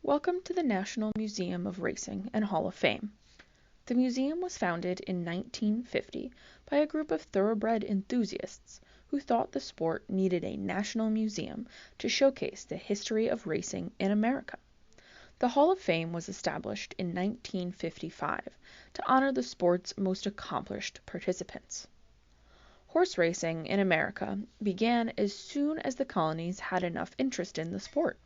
Welcome to the National Museum of Racing and Hall of Fame. The museum was founded in 1950 by a group of thoroughbred enthusiasts who thought the sport needed a national museum to showcase the history of racing in America. The Hall of Fame was established in 1955 to honor the sport's most accomplished participants. Horse racing in America began as soon as the colonies had enough interest in the sport.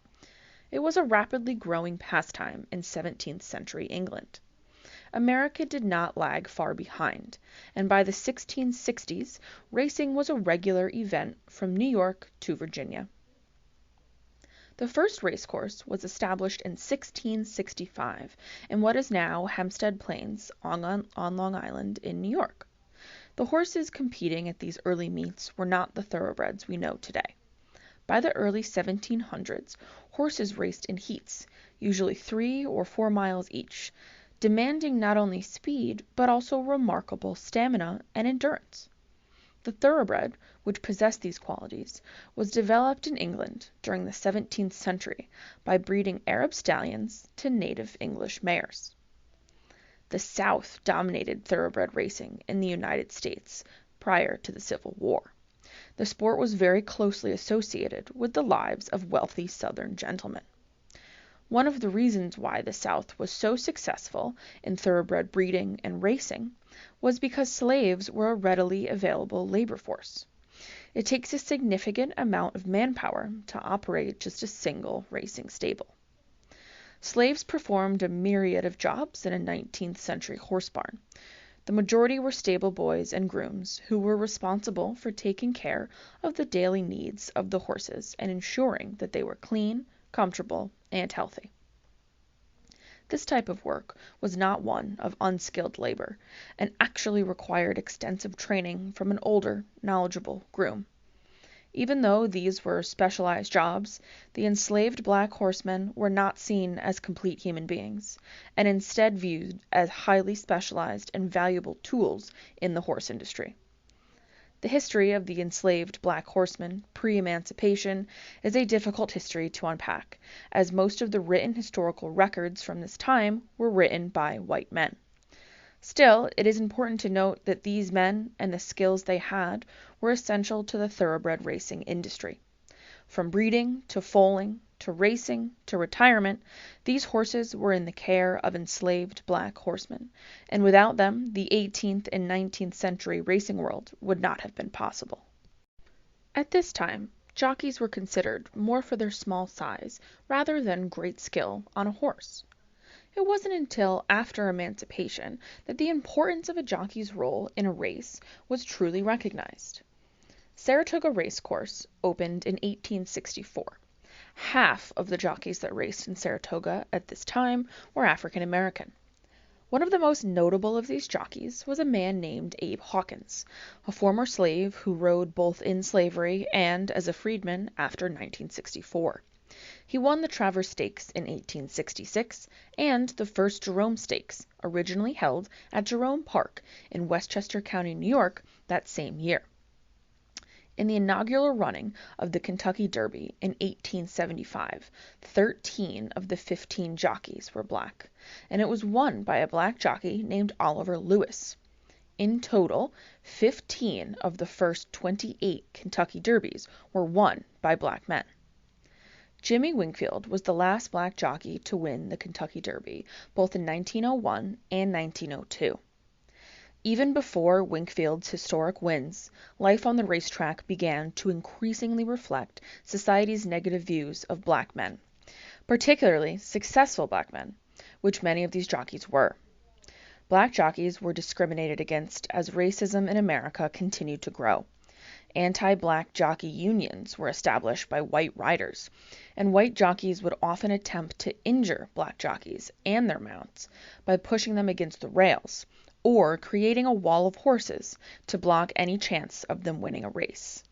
It was a rapidly growing pastime in 17th century England. America did not lag far behind, and by the 1660s, racing was a regular event from New York to Virginia. The first racecourse was established in 1665 in what is now Hempstead Plains on Long Island in New York. The horses competing at these early meets were not the thoroughbreds we know today. By the early 1700s, horses raced in heats, usually 3 or 4 miles each, demanding not only speed but also remarkable stamina and endurance. The thoroughbred, which possessed these qualities, was developed in England during the 17th century by breeding Arab stallions to native English mares. The South dominated thoroughbred racing in the United States prior to the Civil War. The sport was very closely associated with the lives of wealthy Southern gentlemen. One of the reasons why the South was so successful in thoroughbred breeding and racing was because slaves were a readily available labor force. It takes a significant amount of manpower to operate just a single racing stable. Slaves performed a myriad of jobs in a 19th century horse barn. The majority were stable boys and grooms who were responsible for taking care of the daily needs of the horses and ensuring that they were clean, comfortable, and healthy. This type of work was not one of unskilled labor and actually required extensive training from an older, knowledgeable groom. Even though these were specialized jobs, the enslaved black horsemen were not seen as complete human beings, and instead viewed as highly specialized and valuable tools in the horse industry. The history of the enslaved black horsemen pre-emancipation is a difficult history to unpack, as most of the written historical records from this time were written by white men. Still, it is important to note that these men and the skills they had were essential to the thoroughbred racing industry. From breeding to foaling to racing to retirement, these horses were in the care of enslaved black horsemen, and without them, the 18th and 19th century racing world would not have been possible. At this time, jockeys were considered more for their small size rather than great skill on a horse. It wasn't until after emancipation that the importance of a jockey's role in a race was truly recognized. Saratoga Racecourse opened in 1864. Half of the jockeys that raced in Saratoga at this time were African American. One of the most notable of these jockeys was a man named Abe Hawkins, a former slave who rode both in slavery and as a freedman after 1964. He won the Travers Stakes in 1866 and the first Jerome Stakes, originally held at Jerome Park in Westchester County, New York, that same year. In the inaugural running of the Kentucky Derby in 1875, 13 of the 15 jockeys were black, and it was won by a black jockey named Oliver Lewis. In total, 15 of the first 28 Kentucky Derbies were won by black men. Jimmy Wingfield was the last black jockey to win the Kentucky Derby, both in 1901 and 1902. Even before Wingfield's historic wins, life on the racetrack began to increasingly reflect society's negative views of black men, particularly successful black men, which many of these jockeys were. Black jockeys were discriminated against as racism in America continued to grow. Anti-black jockey unions were established by white riders, and white jockeys would often attempt to injure black jockeys and their mounts by pushing them against the rails or creating a wall of horses to block any chance of them winning a race.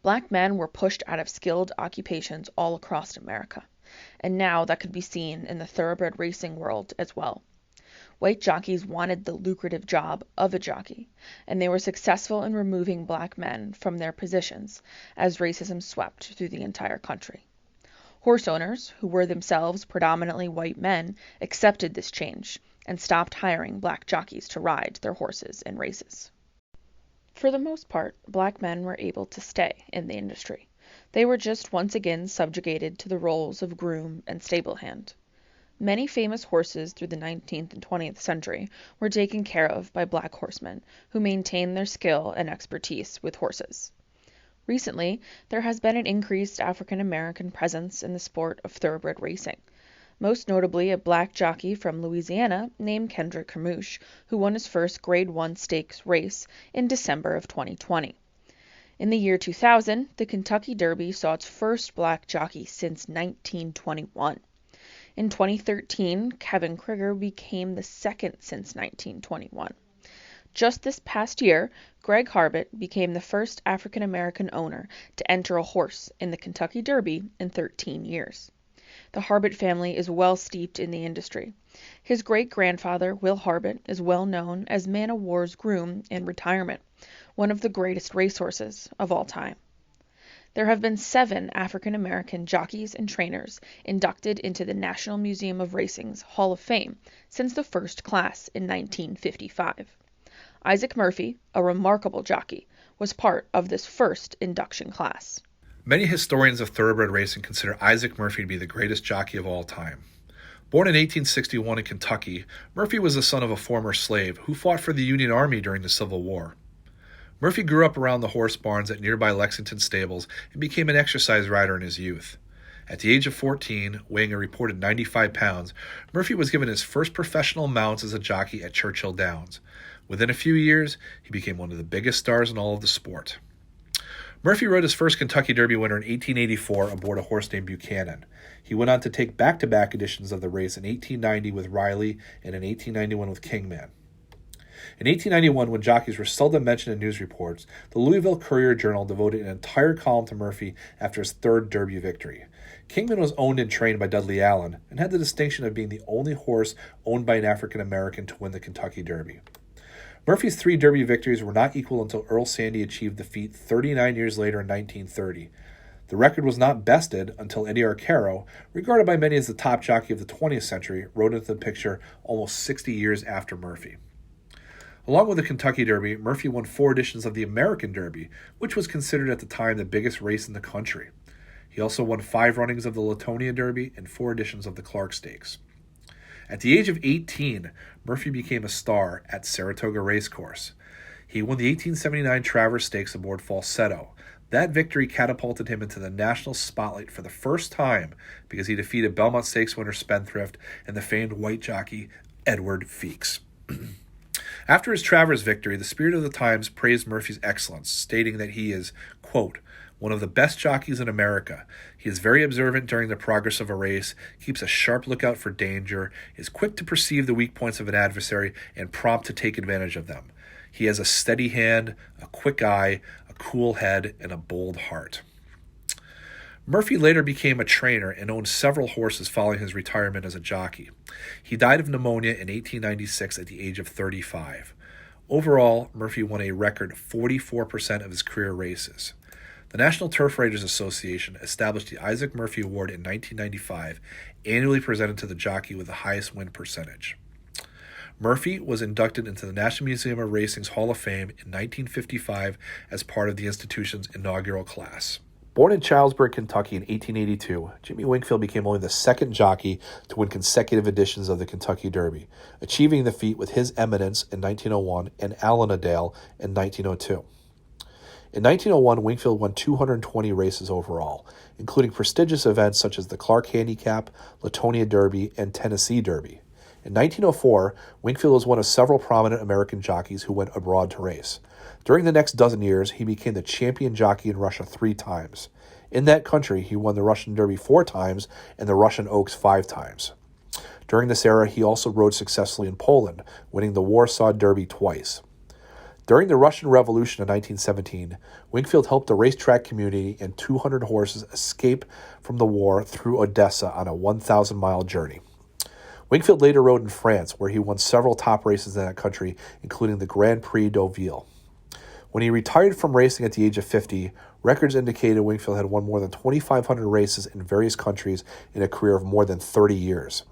Black men were pushed out of skilled occupations all across America, and now that could be seen in the thoroughbred racing world as well. White jockeys wanted the lucrative job of a jockey, and they were successful in removing black men from their positions as racism swept through the entire country. Horse owners, who were themselves predominantly white men, accepted this change and stopped hiring black jockeys to ride their horses in races. For the most part, black men were able to stay in the industry. They were just once again subjugated to the roles of groom and stable hand. Many famous horses through the 19th and 20th century were taken care of by black horsemen who maintained their skill and expertise with horses. Recently, there has been an increased African American presence in the sport of thoroughbred racing, most notably a black jockey from Louisiana named Kendrick Carmouche, who won his first Grade 1 stakes race in December of 2020. In the year 2000, the Kentucky Derby saw its first black jockey since 1921. In 2013, Kevin Krieger became the second since 1921. Just this past year, Greg Harbert became the first African American owner to enter a horse in the Kentucky Derby in 13 years. The Harbert family is well steeped in the industry. His great-grandfather, Will Harbert, is well known as Man o' War's groom in retirement, one of the greatest racehorses of all time. There have been 7 African American jockeys and trainers inducted into the National Museum of Racing's Hall of Fame since the first class in 1955. Isaac Murphy, a remarkable jockey, was part of this first induction class. Many historians of thoroughbred racing consider Isaac Murphy to be the greatest jockey of all time. Born in 1861 in Kentucky, Murphy was the son of a former slave who fought for the Union Army during the Civil War. Murphy grew up around the horse barns at nearby Lexington stables and became an exercise rider in his youth. At the age of 14, weighing a reported 95 pounds, Murphy was given his first professional mounts as a jockey at Churchill Downs. Within a few years, he became one of the biggest stars in all of the sport. Murphy rode his first Kentucky Derby winner in 1884 aboard a horse named Buchanan. He went on to take back-to-back editions of the race in 1890 with Riley and in 1891 with Kingman. In 1891, when jockeys were seldom mentioned in news reports, the Louisville Courier-Journal devoted an entire column to Murphy after his third Derby victory. Kingman was owned and trained by Dudley Allen and had the distinction of being the only horse owned by an African American to win the Kentucky Derby. Murphy's 3 Derby victories were not equal until Earl Sandy achieved the feat 39 years later in 1930. The record was not bested until Eddie Arcaro, regarded by many as the top jockey of the 20th century, rode into the picture almost 60 years after Murphy. Along with the Kentucky Derby, Murphy won 4 editions of the American Derby, which was considered at the time the biggest race in the country. He also won 5 runnings of the Latonia Derby and 4 editions of the Clark Stakes. At the age of 18, Murphy became a star at Saratoga Racecourse. He won the 1879 Travers Stakes aboard Falsetto. That victory catapulted him into the national spotlight for the first time because he defeated Belmont Stakes winner Spendthrift and the famed white jockey Edward Feeks. After his Travers victory, the Spirit of the Times praised Murphy's excellence, stating that he is, quote, one of the best jockeys in America. He is very observant during the progress of a race, keeps a sharp lookout for danger, is quick to perceive the weak points of an adversary, and prompt to take advantage of them. He has a steady hand, a quick eye, a cool head, and a bold heart. Murphy later became a trainer and owned several horses following his retirement as a jockey. He died of pneumonia in 1896 at the age of 35. Overall, Murphy won a record 44% of his career races. The National Turf Raiders Association established the Isaac Murphy Award in 1995, annually presented to the jockey with the highest win percentage. Murphy was inducted into the National Museum of Racing's Hall of Fame in 1955 as part of the institution's inaugural class. Born in Childsburg, Kentucky in 1882, Jimmy Winkfield became only the second jockey to win consecutive editions of the Kentucky Derby, achieving the feat with His Eminence in 1901 and Allenadale in 1902. In 1901, Winkfield won 220 races overall, including prestigious events such as the Clark Handicap, Latonia Derby, and Tennessee Derby. In 1904, Winkfield was one of several prominent American jockeys who went abroad to race. During the next dozen years, he became the champion jockey in Russia 3 times. In that country, he won the Russian Derby 4 times and the Russian Oaks 5 times. During this era, he also rode successfully in Poland, winning the Warsaw Derby twice. During the Russian Revolution of 1917, Winkfield helped the racetrack community and 200 horses escape from the war through Odessa on a 1,000-mile journey. Winkfield later rode in France, where he won several top races in that country, including the Grand Prix Deauville. When he retired from racing at the age of 50, records indicated Wingfield had won more than 2,500 races in various countries in a career of more than 30 years.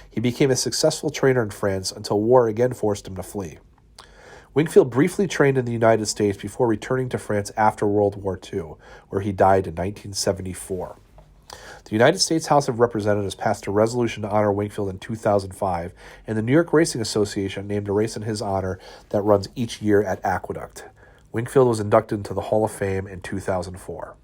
He became a successful trainer in France until war again forced him to flee. Wingfield briefly trained in the United States before returning to France after World War II, where he died in 1974. The United States House of Representatives passed a resolution to honor Wingfield in 2005, and the New York Racing Association named a race in his honor that runs each year at Aqueduct. Wingfield was inducted into the Hall of Fame in 2004.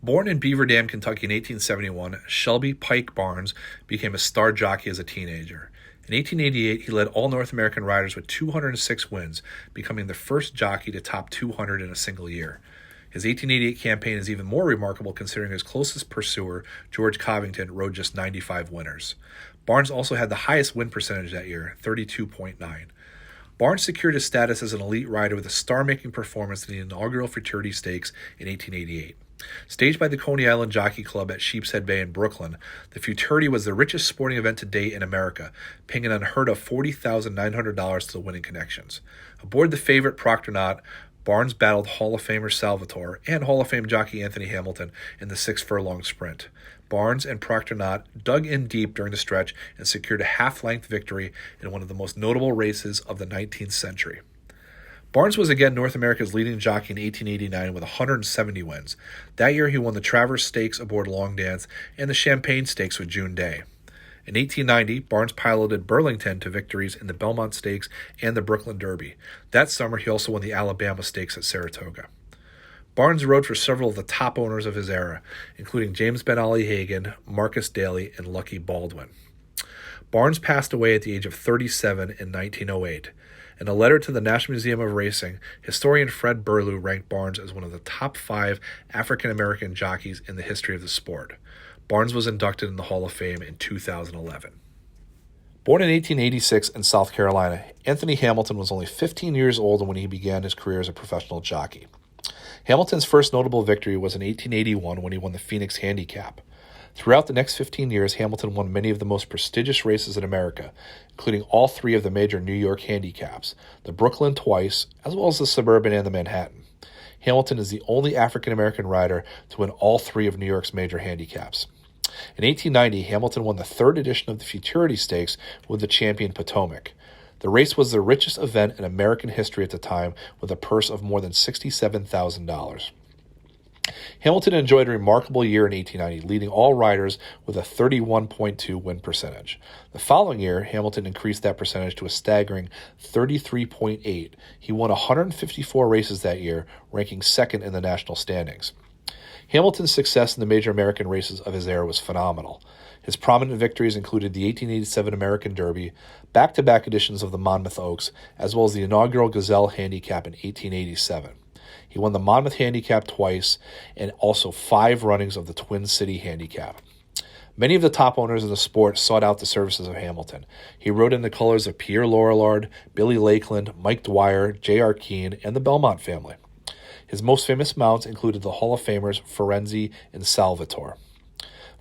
Born in Beaver Dam, Kentucky in 1871, Shelby Pike Barnes became a star jockey as a teenager. In 1888, he led all North American riders with 206 wins, becoming the first jockey to top 200 in a single year. His 1888 campaign is even more remarkable considering his closest pursuer, George Covington, rode just 95 winners. Barnes also had the highest win percentage that year, 32.9. Barnes secured his status as an elite rider with a star-making performance in the inaugural Futurity Stakes in 1888. Staged by the Coney Island Jockey Club at Sheepshead Bay in Brooklyn, the Futurity was the richest sporting event to date in America, paying an unheard of $40,900 to the winning connections. Aboard the favorite Proctor Knott, Barnes battled Hall of Famer Salvatore and Hall of Fame jockey Anthony Hamilton in the 6-furlong sprint. Barnes and Proctor Knott dug in deep during the stretch and secured a half-length victory in one of the most notable races of the 19th century. Barnes was again North America's leading jockey in 1889 with 170 wins. That year he won the Travers Stakes aboard Long Dance and the Champagne Stakes with June Day. In 1890, Barnes piloted Burlington to victories in the Belmont Stakes and the Brooklyn Derby. That summer he also won the Alabama Stakes at Saratoga. Barnes rode for several of the top owners of his era, including James Ben Ali Hagan, Marcus Daly, and Lucky Baldwin. Barnes passed away at the age of 37 in 1908. In a letter to the National Museum of Racing, historian Fred Burlew ranked Barnes as one of the top 5 African-American jockeys in the history of the sport. Barnes was inducted in the Hall of Fame in 2011. Born in 1886 in South Carolina, Anthony Hamilton was only 15 years old when he began his career as a professional jockey. Hamilton's first notable victory was in 1881 when he won the Phoenix Handicap. Throughout the next 15 years, Hamilton won many of the most prestigious races in America, including all 3 of the major New York handicaps, the Brooklyn twice, as well as the Suburban and the Manhattan. Hamilton is the only African-American rider to win all 3 of New York's major handicaps. In 1890, Hamilton won the 3rd edition of the Futurity Stakes with the champion Potomac. The race was the richest event in American history at the time, with a purse of more than $67,000. Hamilton enjoyed a remarkable year in 1890, leading all riders with a 31.2 win percentage. The following year, Hamilton increased that percentage to a staggering 33.8. He won 154 races that year, ranking 2nd in the national standings. Hamilton's success in the major American races of his era was phenomenal. His prominent victories included the 1887 American Derby, back-to-back editions of the Monmouth Oaks, as well as the inaugural Gazelle Handicap in 1887. He won the Monmouth Handicap twice and also 5 runnings of the Twin City Handicap. Many of the top owners in the sport sought out the services of Hamilton. He rode in the colors of Pierre Lorillard, Billy Lakeland, Mike Dwyer, J.R. Keane, and the Belmont family. His most famous mounts included the Hall of Famers Ferenzi and Salvatore.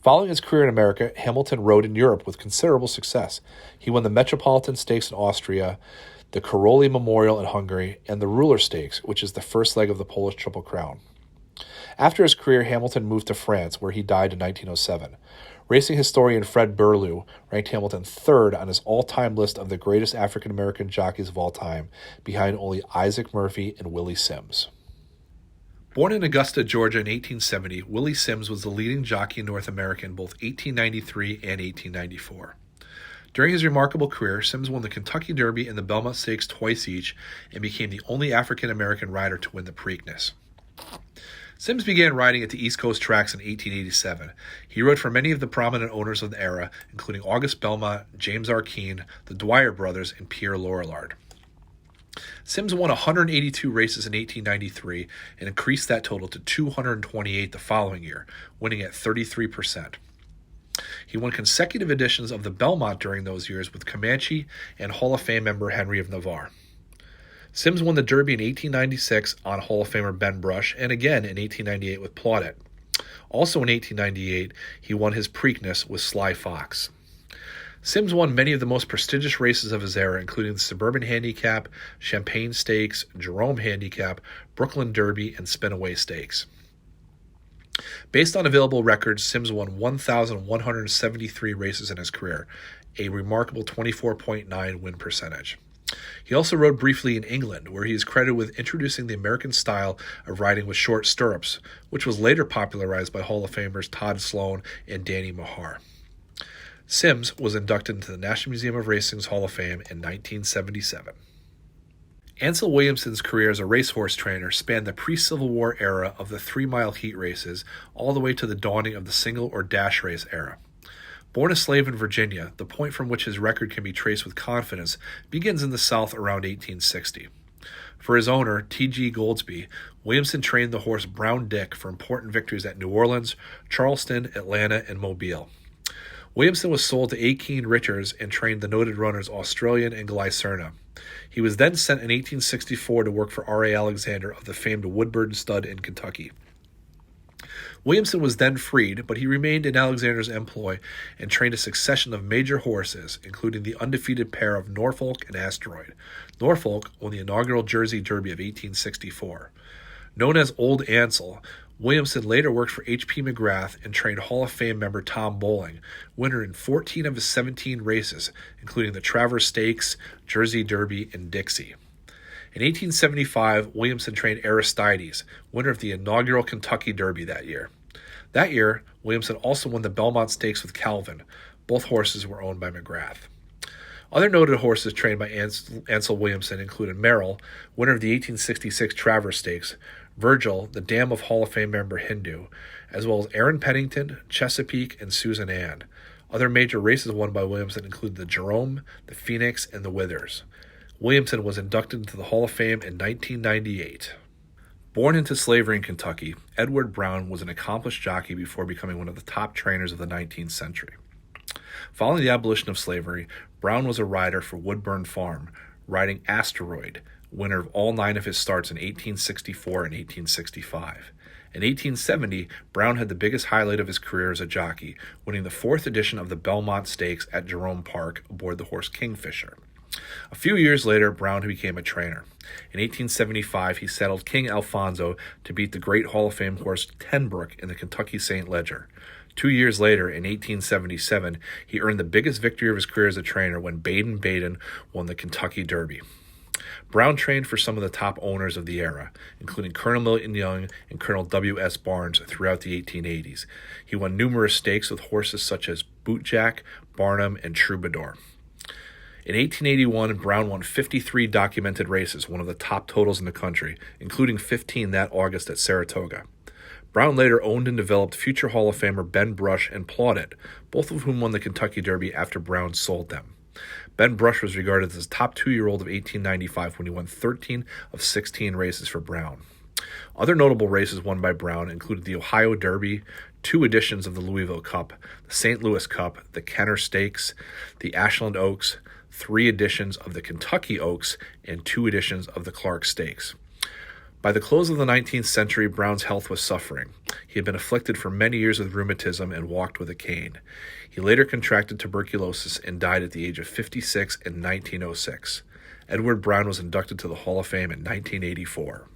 Following his career in America, Hamilton rode in Europe with considerable success. He won the Metropolitan Stakes in Austria, the Caroli Memorial in Hungary, and the Ruler Stakes, which is the first leg of the Polish Triple Crown. After his career, Hamilton moved to France, where he died in 1907. Racing historian Fred Burlew ranked Hamilton 3rd on his all-time list of the greatest African-American jockeys of all time, behind only Isaac Murphy and Willie Sims. Born in Augusta, Georgia in 1870, Willie Sims was the leading jockey in North America in both 1893 and 1894. During his remarkable career, Sims won the Kentucky Derby and the Belmont Stakes twice each and became the only African-American rider to win the Preakness. Sims began riding at the East Coast tracks in 1887. He rode for many of the prominent owners of the era, including August Belmont, James R. Keane, the Dwyer brothers, and Pierre Lorillard. Sims won 182 races in 1893 and increased that total to 228 the following year, winning at 33%. He won consecutive editions of the Belmont during those years with Comanche and Hall of Fame member Henry of Navarre. Sims won the Derby in 1896 on Hall of Famer Ben Brush and again in 1898 with Plaudette. Also in 1898, he won his Preakness with Sly Fox. Sims won many of the most prestigious races of his era, including the Suburban Handicap, Champagne Stakes, Jerome Handicap, Brooklyn Derby, and Spinaway Stakes. Based on available records, Sims won 1,173 races in his career, a remarkable 24.9 win percentage. He also rode briefly in England, where he is credited with introducing the American style of riding with short stirrups, which was later popularized by Hall of Famers Todd Sloan and Danny Mahar. Sims was inducted into the National Museum of Racing's Hall of Fame in 1977. Ansel Williamson's career as a racehorse trainer spanned the pre-Civil War era of the 3-mile heat races all the way to the dawning of the single or dash race era. Born a slave in Virginia, the point from which his record can be traced with confidence begins in the South around 1860. For his owner, T.G. Goldsby, Williamson trained the horse Brown Dick for important victories at New Orleans, Charleston, Atlanta, and Mobile. Williamson was sold to A. Keene Richards and trained the noted runners Australian and Glycerna. He was then sent in 1864 to work for R.A. Alexander of the famed Woodburn Stud in Kentucky. Williamson was then freed, but he remained in Alexander's employ and trained a succession of major horses, including the undefeated pair of Norfolk and Asteroid. Norfolk won the inaugural Jersey Derby of 1864. Known as Old Ansel, Williamson later worked for H.P. McGrath and trained Hall of Fame member Tom Bowling, winner in 14 of his 17 races, including the Travers Stakes, Jersey Derby, and Dixie. In 1875, Williamson trained Aristides, winner of the inaugural Kentucky Derby that year. That year, Williamson also won the Belmont Stakes with Calvin. Both horses were owned by McGrath. Other noted horses trained by Ansel Williamson included Merrill, winner of the 1866 Travers Stakes, Virgil, the dam of Hall of Fame member Hindu, as well as Aaron Pennington, Chesapeake, and Susan Ann. Other major races won by Williamson include the Jerome, the Phoenix, and the Withers. Williamson was inducted into the Hall of Fame in 1998. Born into slavery in Kentucky, Edward Brown was an accomplished jockey before becoming one of the top trainers of the 19th century. Following the abolition of slavery, Brown was a rider for Woodburn Farm, riding Asteroid, winner of all 9 of his starts in 1864 and 1865. In 1870, Brown had the biggest highlight of his career as a jockey, winning the 4th edition of the Belmont Stakes at Jerome Park aboard the horse Kingfisher. A few years later, Brown became a trainer. In 1875, he settled King Alfonso to beat the great Hall of Fame horse Tenbrook in the Kentucky St. Leger. 2 years later, in 1877, he earned the biggest victory of his career as a trainer when Baden won the Kentucky Derby. Brown trained for some of the top owners of the era, including Colonel Milton Young and Colonel W.S. Barnes throughout the 1880s. He won numerous stakes with horses such as Bootjack, Barnum, and Troubadour. In 1881, Brown won 53 documented races, one of the top totals in the country, including 15 that August at Saratoga. Brown later owned and developed future Hall of Famer Ben Brush and Plaudit, both of whom won the Kentucky Derby after Brown sold them. Ben Brush was regarded as the top 2-year-old of 1895 when he won 13 of 16 races for Brown. Other notable races won by Brown included the Ohio Derby, 2 editions of the Louisville Cup, the St. Louis Cup, the Kenner Stakes, the Ashland Oaks, 3 editions of the Kentucky Oaks, and 2 editions of the Clark Stakes. By the close of the 19th century, Brown's health was suffering. He had been afflicted for many years with rheumatism and walked with a cane. He later contracted tuberculosis and died at the age of 56 in 1906. Edward Brown was inducted to the Hall of Fame in 1984.